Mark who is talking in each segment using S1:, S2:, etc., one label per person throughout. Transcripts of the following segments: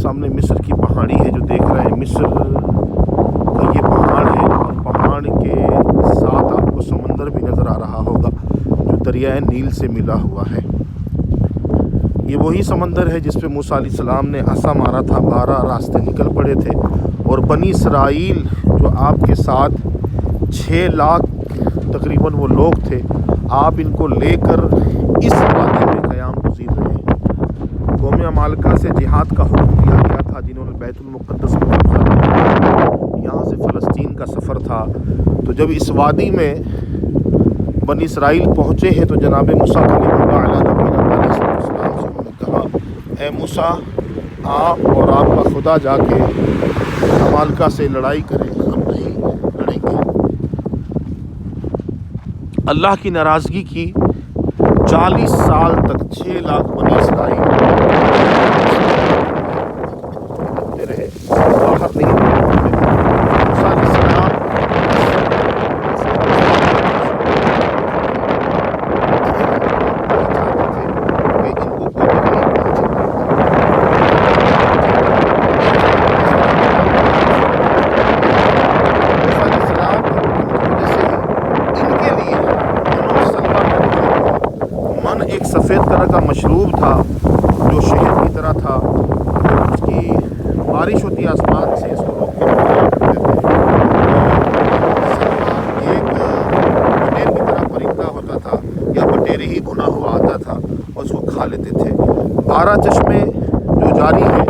S1: سامنے مصر کی پہاڑی ہے جو دیکھ رہے ہیں، مصر کا یہ پہاڑ ہے، اور پہاڑ کے ساتھ آپ کو سمندر بھی نظر آ رہا ہوگا جو دریائے نیل سے ملا ہوا ہے۔ یہ وہی سمندر ہے جس پہ موسیٰ علیہ السلام نے عصا مارا تھا، 12 راستے نکل پڑے تھے، اور بنی اسرائیل جو آپ کے ساتھ 6 لاکھ تقریباً وہ لوگ تھے، آپ ان کو لے کر اس وادی میں قیام پذیر رہے ہیں۔ قوم عمالقہ سے جہاد کا حکم دیا گیا تھا، جنہوں نے بیت المقدس پر قبضہ کیا، یہاں سے فلسطین کا سفر تھا۔ تو جب اس وادی میں بنی اسرائیل پہنچے ہیں تو جناب موسیٰ کلیم اللہ علیہ نبینا علیہ السلام سے انہوں نے کہا، اے موسیٰ، آپ اور آپ کا خدا جا کے عمالقہ سے لڑائی کریں، ہم نہیں لڑیں گے۔ اللہ کی ناراضگی کی 40 سال تک 6 لاکھ بنی اسرائیل رہے، باہر نہیں نکلے۔ موسیٰ علیہ السلام ایک سفید کلر کا مشروب تھا جو شہد کی طرح تھا، اس کی بارش ہوتی آسمان سے، اس کو روک کے ایک بٹیر کی طرح پرندہ ہوتا تھا یا بٹیر ہی بھنا ہوا آتا تھا اور اس کو کھا لیتے تھے۔ 12 چشمے جو جاری ہیں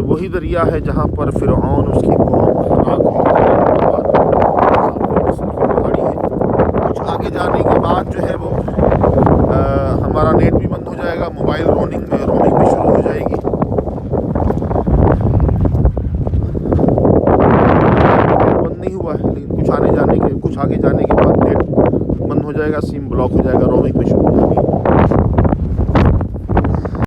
S1: وہی دریا ہے جہاں پر فرعون اس کی قوم ہلاک ہوئی ہے۔ کچھ آگے جانے کے بعد جو ہے وہ ہمارا نیٹ بھی بند ہو جائے گا، موبائل رومنگ بھی شروع ہو جائے گی۔ بند نہیں ہوا ہے لیکن کچھ آگے جانے کے بعد نیٹ بند ہو جائے گا، سم بلاک ہو جائے گا، رومنگ بھی شروع ہو جائے گی۔